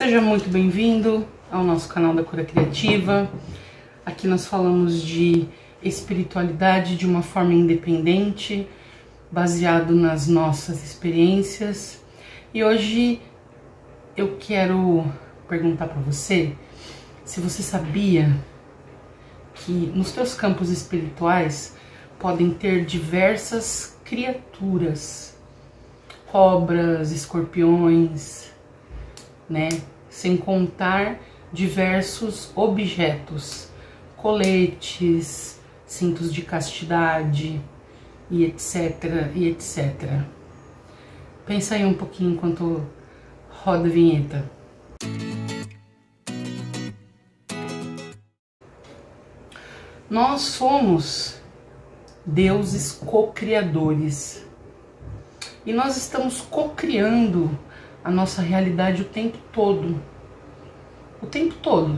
Seja muito bem-vindo ao nosso canal da Cura Criativa. Aqui nós falamos de espiritualidade de uma forma independente, baseado nas nossas experiências. E hoje eu quero perguntar para você se você sabia que nos teus campos espirituais podem ter diversas criaturas, cobras, escorpiões, né? Sem contar diversos objetos, coletes, cintos de castidade e etc, e etc. Pensa aí um pouquinho enquanto roda a vinheta. Nós somos deuses co-criadores e nós estamos co-criando a nossa realidade o tempo todo. O tempo todo.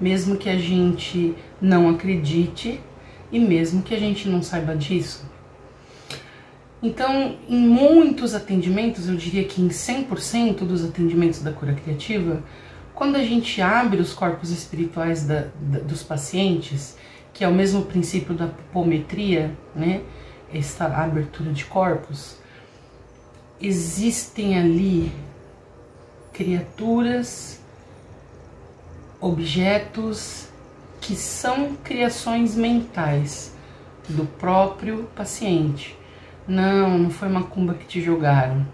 Mesmo que a gente não acredite e mesmo que a gente não saiba disso. Então, em muitos atendimentos, eu diria que em 100% dos atendimentos da cura criativa, quando a gente abre os corpos espirituais dos pacientes, que é o mesmo princípio da pupometria, né? Essa abertura de corpos, existem ali criaturas, objetos que são criações mentais do próprio paciente. Não foi macumba que te jogaram,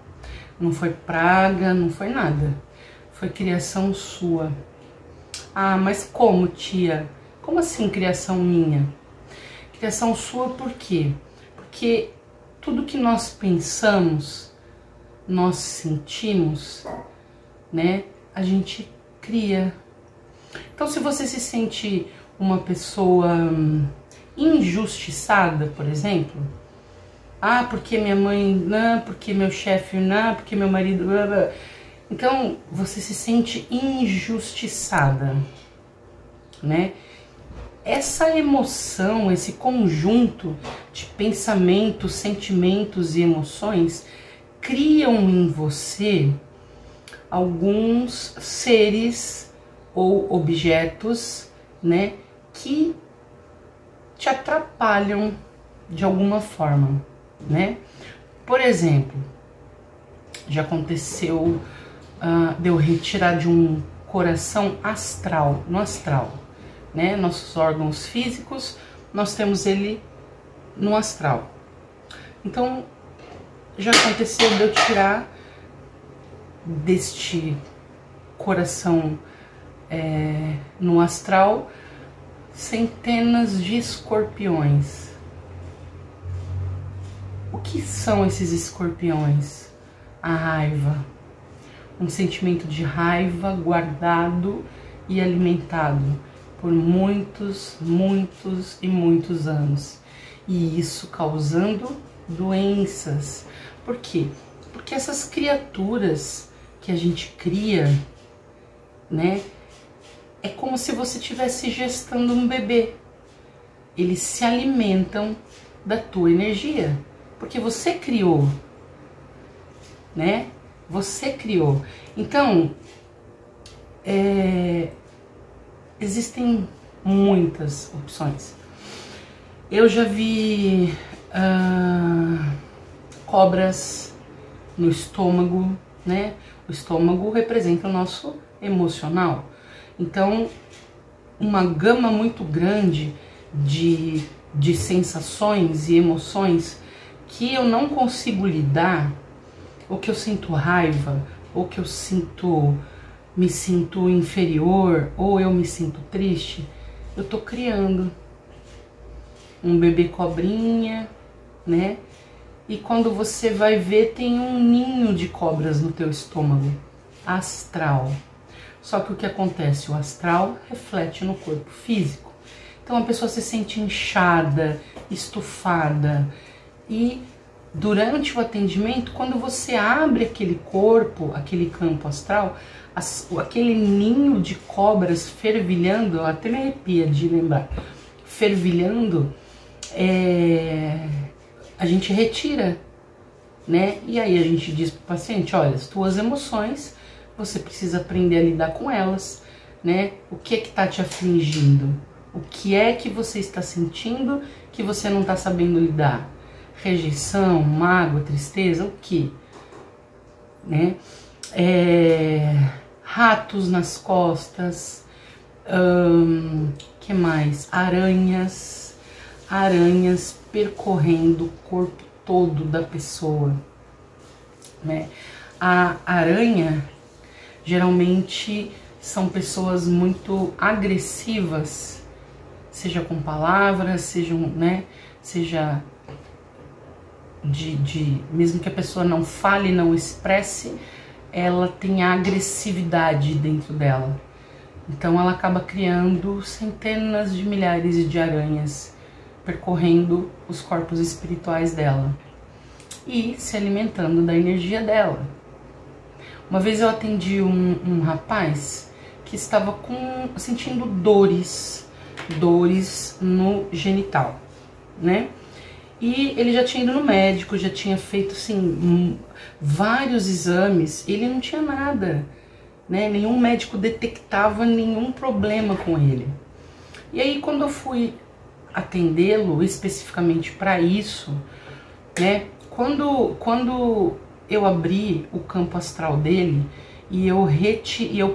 não foi praga, não foi nada, foi criação sua. Ah, mas como, tia? Como assim criação minha? Criação sua por quê? Porque tudo que nós pensamos, nós sentimos, né? A gente cria. Então, se você se sente uma pessoa injustiçada, por exemplo, ah, porque minha mãe não, porque meu chefe não, porque meu marido, blá, blá. Então você se sente injustiçada, né? Essa emoção, esse conjunto de pensamentos, sentimentos e emoções criam em você alguns seres ou objetos, né, que te atrapalham de alguma forma, né? Por exemplo, já aconteceu de eu retirar de um coração astral, no astral, né? Nossos órgãos físicos, nós temos ele no astral. Então, já aconteceu de eu tirar deste coração no astral centenas de escorpiões. O que são esses escorpiões? A raiva. Um sentimento de raiva guardado e alimentado por muitos, muitos e muitos anos. E isso causando doenças. Por quê? Porque essas criaturas que a gente cria, né? É como se você estivesse gestando um bebê. Eles se alimentam da tua energia. Porque você criou, né? Você criou. Então, existem muitas opções. Eu já vi cobras no estômago, né? O estômago representa o nosso emocional. Então, uma gama muito grande de sensações e emoções que eu não consigo lidar, ou que eu sinto raiva, ou que eu me sinto inferior, ou eu me sinto triste, eu tô criando um bebê cobrinha, né? E quando você vai ver, tem um ninho de cobras no teu estômago, astral. Só que o que acontece? O astral reflete no corpo físico. Então a pessoa se sente inchada, estufada. E durante o atendimento, quando você abre aquele corpo, aquele campo astral, aquele ninho de cobras fervilhando, até me arrepia de lembrar, fervilhando, a gente retira, né? E aí a gente diz para o paciente, olha, as tuas emoções você precisa aprender a lidar com elas, né? O que é que tá te afligindo? O que é que você está sentindo que você não está sabendo lidar? Rejeição, mágoa, tristeza, o que? Né? Ratos nas costas, que mais? Aranhas percorrendo o corpo todo da pessoa, né? A aranha geralmente são pessoas muito agressivas, seja com palavras, seja mesmo que a pessoa não fale, não expresse, ela tem a agressividade dentro dela. Então ela acaba criando centenas de milhares de aranhas percorrendo os corpos espirituais dela e se alimentando da energia dela. Uma vez eu atendi um rapaz que estava sentindo dores no genital, né? E ele já tinha ido no médico, já tinha feito assim vários exames, ele não tinha nada, né? Nenhum médico detectava nenhum problema com ele. E aí quando eu fui atendê-lo especificamente para isso, né? Quando eu abri o campo astral dele e eu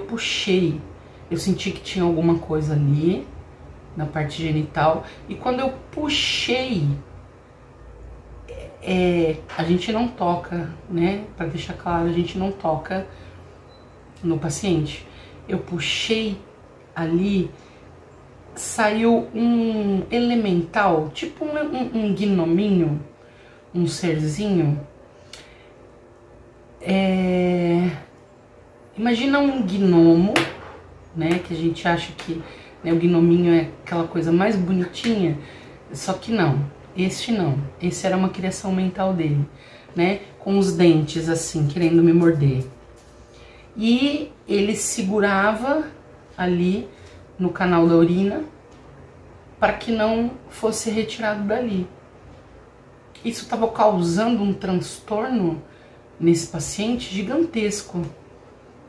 puxei, eu senti que tinha alguma coisa ali na parte genital, e quando eu puxei, a gente não toca, né? Para deixar claro, a gente não toca no paciente. Eu puxei ali, saiu um elemental, tipo um gnominho, um serzinho. Imagina um gnomo, né? Que a gente acha que, né, o gnominho é aquela coisa mais bonitinha, só que não. Este não. Esse era uma criação mental dele, né? Com os dentes assim, querendo me morder. E ele segurava ali no canal da urina para que não fosse retirado dali. Isso estava causando um transtorno nesse paciente gigantesco,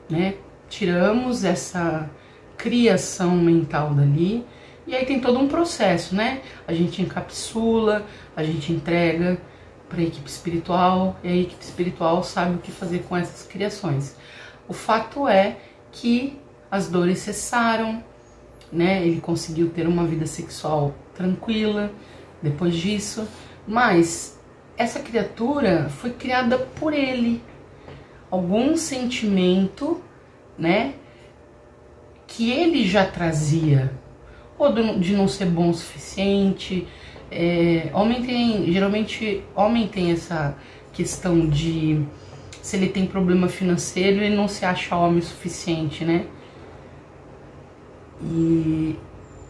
né? Tiramos essa criação mental dali, e aí tem todo um processo, né? A gente encapsula, a gente entrega para a equipe espiritual, e a equipe espiritual sabe o que fazer com essas criações. O fato é que as dores cessaram, né? Ele conseguiu ter uma vida sexual tranquila depois disso, mas essa criatura foi criada por ele. Algum sentimento, né, que ele já trazia, ou de não ser bom o suficiente. Geralmente homem tem essa questão de, se ele tem problema financeiro, ele não se acha homem o suficiente, né? E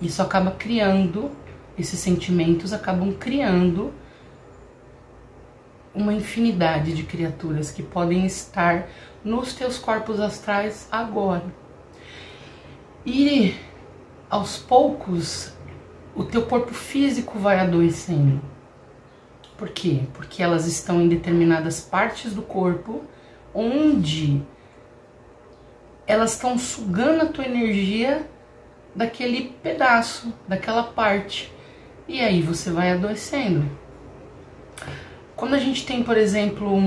isso acaba criando, esses sentimentos acabam criando uma infinidade de criaturas que podem estar nos teus corpos astrais agora. E aos poucos o teu corpo físico vai adoecendo. Por quê? Porque elas estão em determinadas partes do corpo onde elas estão sugando a tua energia daquele pedaço, daquela parte. E aí você vai adoecendo. Quando a gente tem, por exemplo,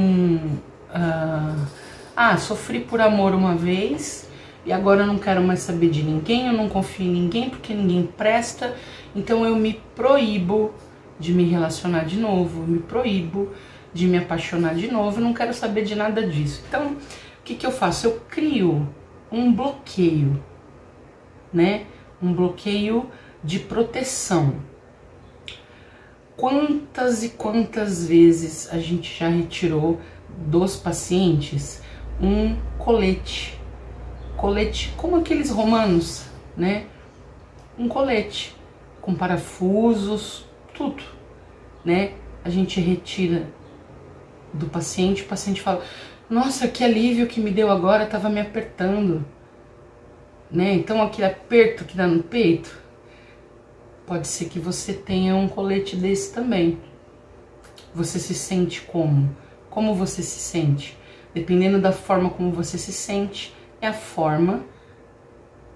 sofri por amor uma vez e agora eu não quero mais saber de ninguém, eu não confio em ninguém porque ninguém presta, então eu me proíbo de me relacionar de novo, me proíbo de me apaixonar de novo, eu não quero saber de nada disso. Então, o que eu faço? Eu crio um bloqueio, né? Um bloqueio de proteção. Quantas e quantas vezes a gente já retirou dos pacientes um colete como aqueles romanos, né? Um colete com parafusos, tudo, né? A gente retira do paciente, o paciente fala: nossa, que alívio que me deu agora, tava me apertando, né? Então aquele aperto que dá no peito, pode ser que você tenha um colete desse também. Você se sente como? Como você se sente? Dependendo da forma como você se sente, é a forma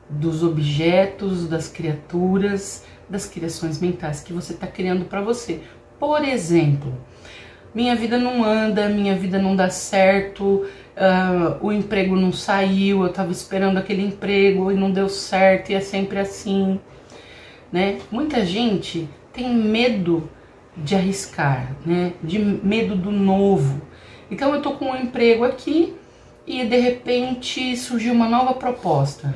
dos objetos, das criaturas, das criações mentais que você está criando para você. Por exemplo, minha vida não anda, minha vida não dá certo, o emprego não saiu, eu estava esperando aquele emprego e não deu certo, e é sempre assim, né? Muita gente tem medo de arriscar, né? De medo do novo. Então eu tô com um emprego aqui e de repente surgiu uma nova proposta.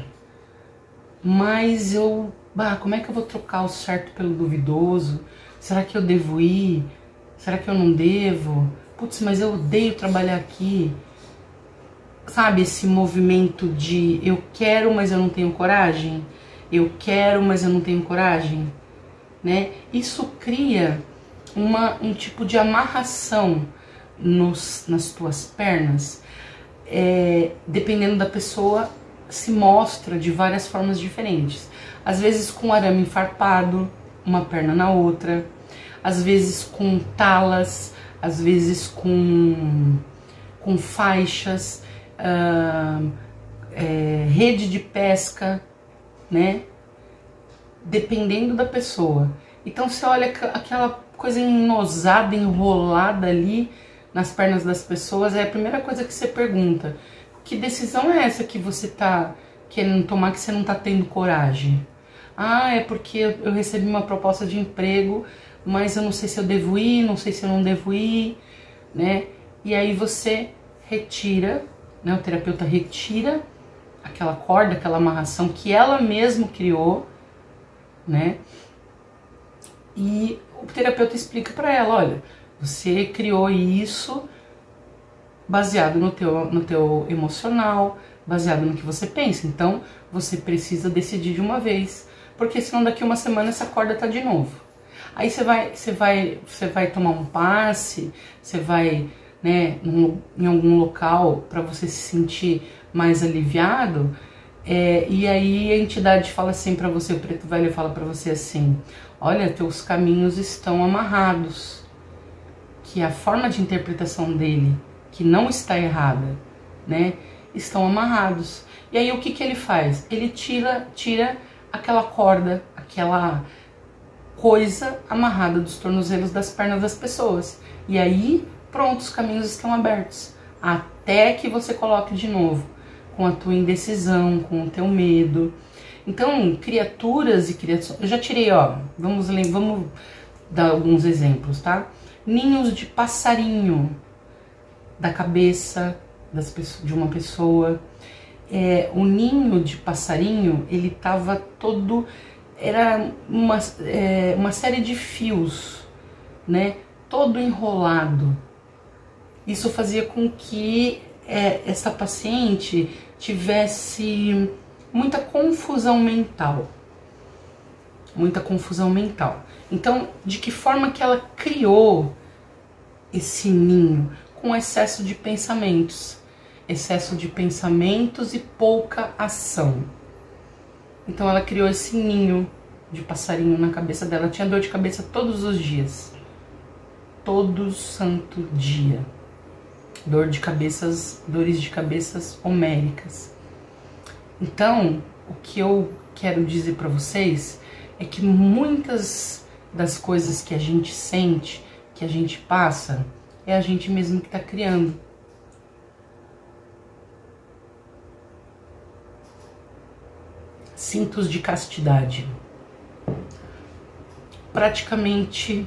Mas como é que eu vou trocar o certo pelo duvidoso? Será que eu devo ir? Será que eu não devo? Putz, mas eu odeio trabalhar aqui. Sabe, esse movimento de eu quero, mas eu não tenho coragem? Eu quero, mas eu não tenho coragem? Né? Isso cria um tipo de amarração nas tuas pernas. Dependendo da pessoa, se mostra de várias formas diferentes. Às vezes com arame farpado, uma perna na outra. Às vezes com talas, às vezes com faixas, rede de pesca, né? Dependendo da pessoa. Então você olha aquela coisa enosada, enrolada ali nas pernas das pessoas, é a primeira coisa que você pergunta: que decisão é essa que você tá querendo tomar que você não tá tendo coragem? Ah, é porque eu recebi uma proposta de emprego, mas eu não sei se eu devo ir, não sei se eu não devo ir, né? E aí você retira, né? O terapeuta retira aquela corda, aquela amarração que ela mesma criou, né? E o terapeuta explica para ela: olha, você criou isso baseado no teu emocional, baseado no que você pensa. Então você precisa decidir de uma vez, porque senão daqui uma semana essa corda tá de novo. Aí você vai tomar um passe, você vai, né, em algum local para você se sentir mais aliviado, e aí a entidade fala assim para você, o preto velho fala para você assim: olha, teus caminhos estão amarrados, que a forma de interpretação dele, que não está errada, né, estão amarrados. E aí o que ele faz? Ele tira aquela corda, aquela coisa amarrada dos tornozelos das pernas das pessoas. E aí, pronto, os caminhos estão abertos. Até que você coloque de novo, com a tua indecisão, com o teu medo. Então, criaturas e criações... Eu já tirei, ó, vamos dar alguns exemplos, tá? Ninhos de passarinho da cabeça de uma pessoa. O ninho de passarinho, ele tava todo... Era uma série de fios, né? Todo enrolado. Isso fazia com que essa paciente tivesse muita confusão mental. Muita confusão mental. Então, de que forma que ela criou esse ninho? Com excesso de pensamentos. Excesso de pensamentos e pouca ação. Então ela criou esse ninho de passarinho na cabeça dela. Ela tinha dor de cabeça todos os dias. Todo santo dia. Dores de cabeças homéricas. Então, o que eu quero dizer para vocês é que muitas das coisas que a gente sente, que a gente passa, é a gente mesmo que está criando. Cintos de castidade. Praticamente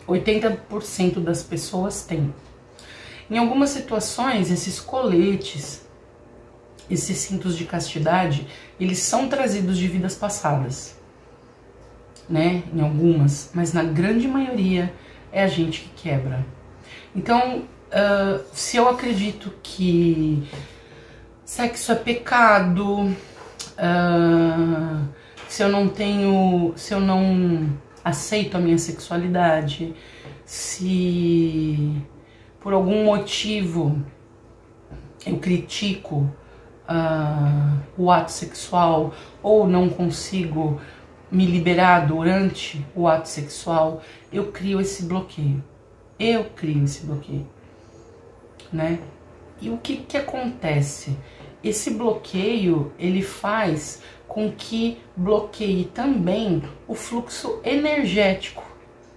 80% das pessoas têm. Em algumas situações, esses coletes, esses cintos de castidade, eles são trazidos de vidas passadas, né? Em algumas, mas na grande maioria é a gente que quebra. Então, se eu acredito que sexo é pecado, se eu não aceito a minha sexualidade, se por algum motivo eu critico o ato sexual ou não consigo me liberar durante o ato sexual, eu crio esse bloqueio. né? E o que acontece? esse bloqueio, ele faz com que bloqueie também o fluxo energético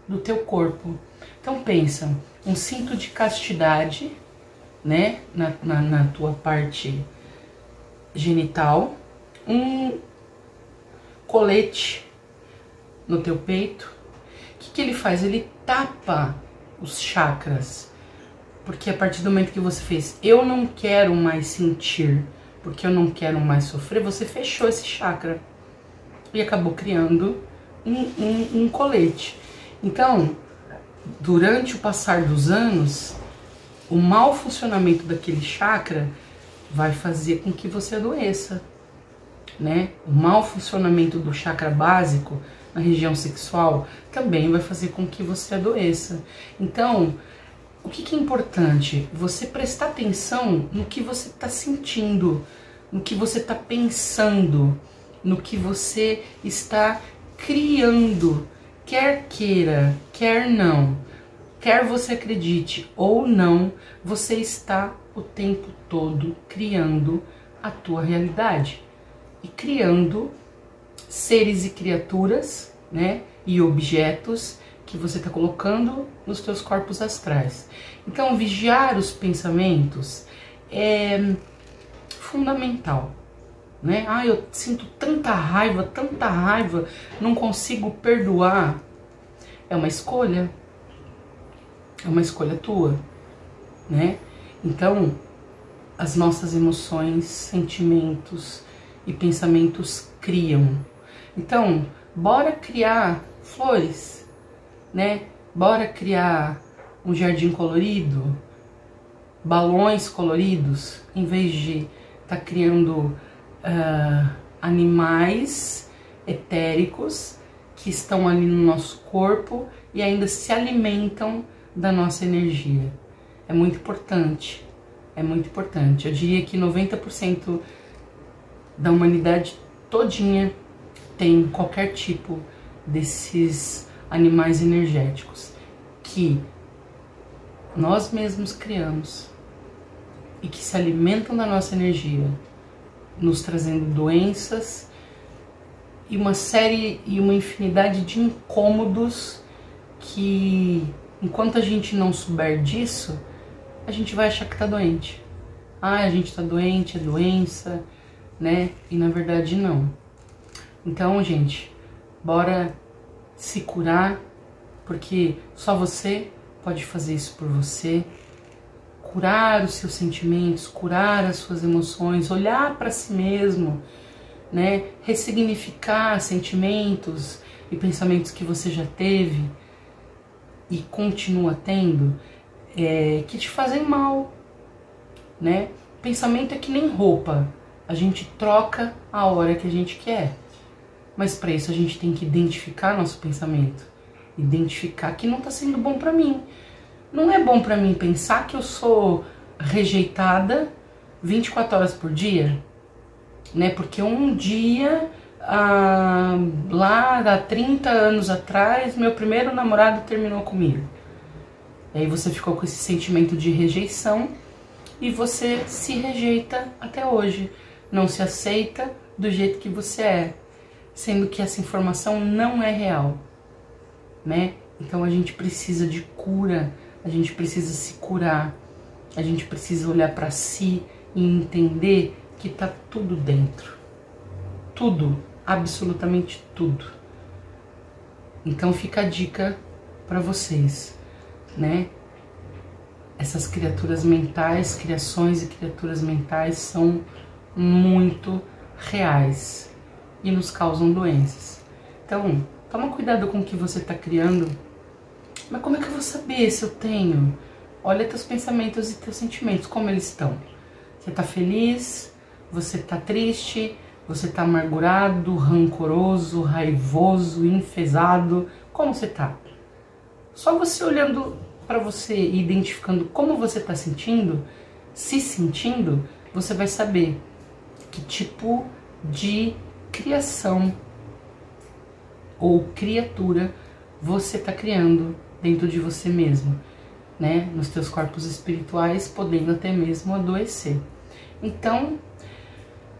do teu corpo. Então pensa, um cinto de castidade, né, na tua parte genital, um colete no teu peito. O que ele faz? Ele tapa os chakras, porque a partir do momento que você fez, eu não quero mais sentir, porque eu não quero mais sofrer, você fechou esse chakra e acabou criando um colete. Então, durante o passar dos anos, o mau funcionamento daquele chakra vai fazer com que você adoeça, né? O mau funcionamento do chakra básico na região sexual também vai fazer com que você adoeça. Então, o que é importante? Você prestar atenção no que você está sentindo, no que você está pensando, no que você está criando, quer queira, quer não, quer você acredite ou não, você está o tempo todo criando a tua realidade e criando seres e criaturas, né, e objetos que você está colocando nos teus corpos astrais. Então, vigiar os pensamentos é fundamental, né? Ah, eu sinto tanta raiva, não consigo perdoar. É uma escolha tua, né? Então, as nossas emoções, sentimentos e pensamentos criam. Então, bora criar flores, né? Bora criar um jardim colorido, balões coloridos, em vez de estar criando animais etéricos que estão ali no nosso corpo e ainda se alimentam da nossa energia. É muito importante, é muito importante. Eu diria que 90% da humanidade todinha tem qualquer tipo desses animais energéticos que nós mesmos criamos e que se alimentam da nossa energia, nos trazendo doenças e uma série e uma infinidade de incômodos que, enquanto a gente não souber disso, a gente vai achar que tá doente. Ah, a gente tá doente, é doença, né? E na verdade não. Então, gente, bora se curar, porque só você pode fazer isso por você. Curar os seus sentimentos, curar as suas emoções, olhar para si mesmo, né? Ressignificar sentimentos e pensamentos que você já teve e continua tendo, que te fazem mal, né? Pensamento é que nem roupa, a gente troca a hora que a gente quer, mas para isso a gente tem que identificar nosso pensamento, identificar que não está sendo bom para mim. Não é bom para mim pensar que eu sou rejeitada 24 horas por dia, né? Porque um dia, lá há 30 anos atrás, meu primeiro namorado terminou comigo. E aí você ficou com esse sentimento de rejeição e você se rejeita até hoje. Não se aceita do jeito que você é, sendo que essa informação não é real, né? Então a gente precisa de cura. A gente precisa se curar, a gente precisa olhar para si e entender que tá tudo dentro. Tudo, absolutamente tudo. Então fica a dica para vocês, né? Essas criaturas mentais, criações e criaturas mentais são muito reais e nos causam doenças. Então, toma cuidado com o que você está criando. Mas como é que eu vou saber se eu tenho? Olha teus pensamentos e teus sentimentos, como eles estão. Você tá feliz? Você tá triste? Você tá amargurado, rancoroso, raivoso, enfesado? Como você tá? Só você olhando para você e identificando como você tá sentindo, se sentindo, você vai saber que tipo de criação ou criatura você tá criando dentro de você mesmo, né? Nos teus corpos espirituais, podendo até mesmo adoecer. Então,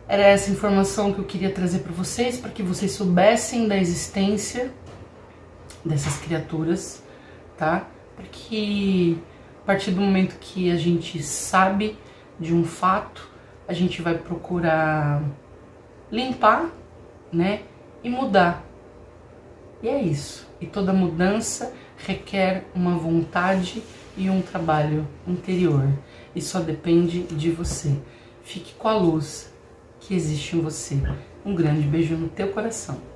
Era essa informação que eu queria trazer para vocês vocês soubessem da existência dessas criaturas, tá? Porque a partir do momento que a gente sabe de um fato, a gente vai procurar limpar, né? E mudar. E é isso. E toda mudança requer uma vontade e um trabalho interior. E só depende de você. Fique com a luz que existe em você. Um grande beijo no teu coração.